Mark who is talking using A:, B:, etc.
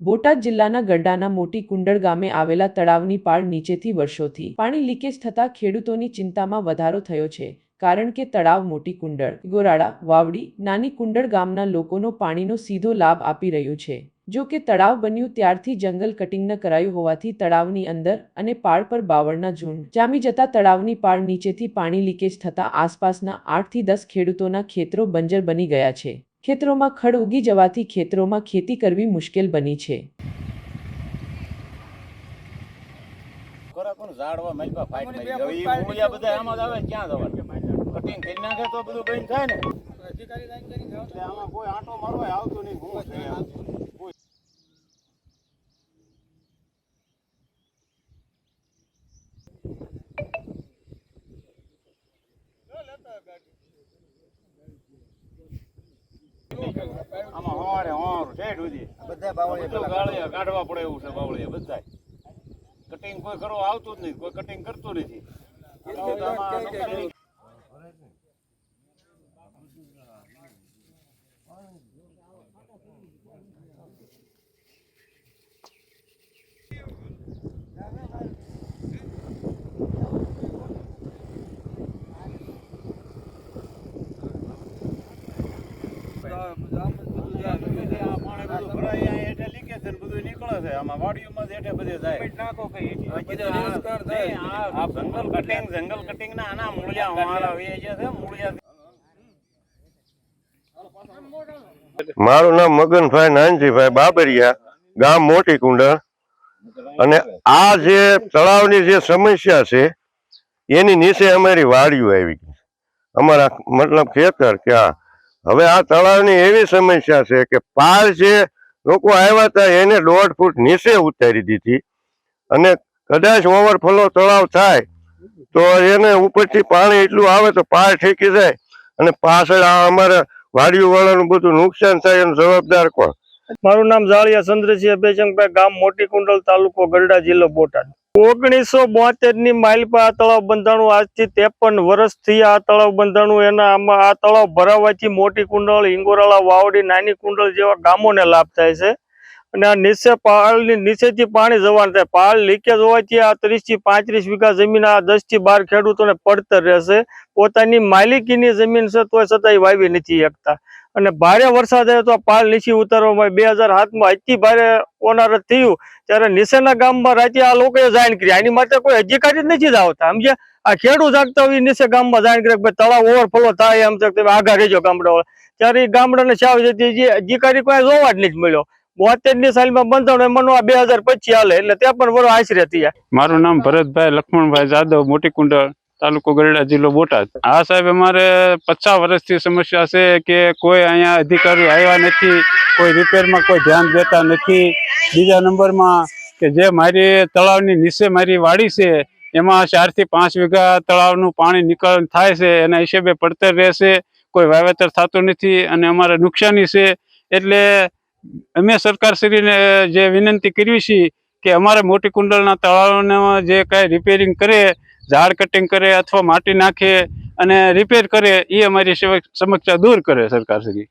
A: બોટાદ જિલ્લાના ગરડાના મોટી કુંડળ ગામે આવેલા તળાવની પાળ નીચેથી વર્ષોથી પાણી લીકેજ થતા ખેડૂતોની ચિંતામાં વધારો થયો છે, કારણ કે તળાવ મોટી કુંડળ, ગોરાડા, વાવડી, નાની કુંડળ ગામના લોકોનો પાણીનો સીધો લાભ આપી રહ્યું છે। જો કે તળાવ બન્યું ત્યારથી જંગલ કટિંગ ન કરાયું હોવાથી તળાવની અંદર અને પાળ પર બાવળના ઝુંડ જામી જતા તળાવની પાળ નીચેથી પાણી લીકેજ થતા આસપાસના 8 થી 10 ખેડૂતોના ખેતરો બંજર બની ગયા છે। ખેતરોમાં ખડ ઉગી જવાથી ખેતરોમાં ખેતી કરવી મુશ્કેલ બની છે।
B: કાઢવા પડે એવું છે બાવળિયા બધા કટિંગ કોઈ કરવા આવતું જ નહીં, કોઈ કટિંગ કરતું નથી।
C: મારું નામ મગનભાઈ નાનજીભાઈ બાબરિયા, ગામ મોટી કુંડળ। અને આ જે તળાવની જે સમસ્યા છે એની નીચે અમારી વાડીઓ આવી ગઈ, અમારા મતલબ ખેતર ક્યાં। હવે આ તળાવની એવી સમસ્યા છે કે પાળ જે લોકો આવ્યા હતા એને 1.5 ફૂટ નીચે ઉતારી દીધી, અને કદાચ ઓવરફ્લો તળાવ થાય તો એને ઉપરથી પાણી એટલું આવે તો પાળ ઠેકી જાય અને પાછળ અમારા વાડીઓ વાળાનું બધું નુકસાન થાય એનો જવાબદાર કોણ?
D: મારું નામ જાળિયા ચંદ્રસિંહ બેચંગભાઈ, ગામ મોટી કુંડળ, તાલુકો ગરડા, જિલ્લો બોટાદ। 1972 ની માઇલપા આ તળાવ બંધાણું, આજથી 53 વર્ષથી આ તળાવ બંધાણું। એના આ તળાવ ભરાવાથી મોટી કુંડળ, હિંગોરાળા, વાવડી, નાની કુંડળ જેવા ગામોને લાભ થાય છે। અને આ નીચે પાળની નીચેથી પાણી જવાનું થાય, પાળ લીકેજ હોવાથી આ 30 થી 35 વીઘા જમીન આ 10 થી 12 ખેડૂતોને પડતર રહેશે। પોતાની માલિકીની જમીન છે તોય છતાંય વાવી નથી શકતા, અને ભારે વરસાદ આવે તો પાળ નીચે ઉતારવામાં 2007 અતિ ભારે ઓનારત થયું ત્યારે નીચેના ગામમાં રાતે આ લોકોએ જાણ કરી, આની માટે કોઈ અધિકારી જ નથી આવતા, સમજ્યા? આ ખેડૂત જાગતા હોય નીચે ગામમાં જાણ કરે કે તળાવ ઓવરફ્લો થાય એમ તમે આગળ રહેજો ગામડાવાળા, ત્યારે એ ગામડાને ચાવ જતી જે અધિકારી કોઈ જોવા જ નથી મળ્યો। 72 ની સાલમાં બંધાણું એમાંનું આ 2025 હાલે એટલે 53 વર્ષ આશરે થયા।
E: મારું નામ ભરતભાઈ લક્ષ્મણભાઈ જાદવ, મોટી કુંડળ, તાલુકો ગરડા, જિલ્લો બોટાદ। હા સાહેબ, અમારે 50 વર્ષથી સમસ્યા છે કે કોઈ અહીંયા અધિકારી આવ્યા નથી, કોઈ રિપેરમાં કોઈ ધ્યાન દેતા નથી। બીજા નંબરમાં કે જે મારી તળાવની નીચે મારી વાડી છે એમાં 4 થી 5 વીઘા તળાવનું પાણી નિકાલ થાય છે, એના હિસાબે પડતર રહેશે, કોઈ વાવેતર થતું નથી અને અમારે નુકસાની છે। એટલે અમે સરકારશ્રીને જે વિનંતી કરવી છે કે અમારે મોટી કુંડળના તળાવને જે કાંઈ રિપેરિંગ કરે, ઝાડ કટિંગ કરે અથવા માટી નાખે અને રિપેર કરે, એ અમારી સમસ્યા દૂર કરે સરકારશ્રી।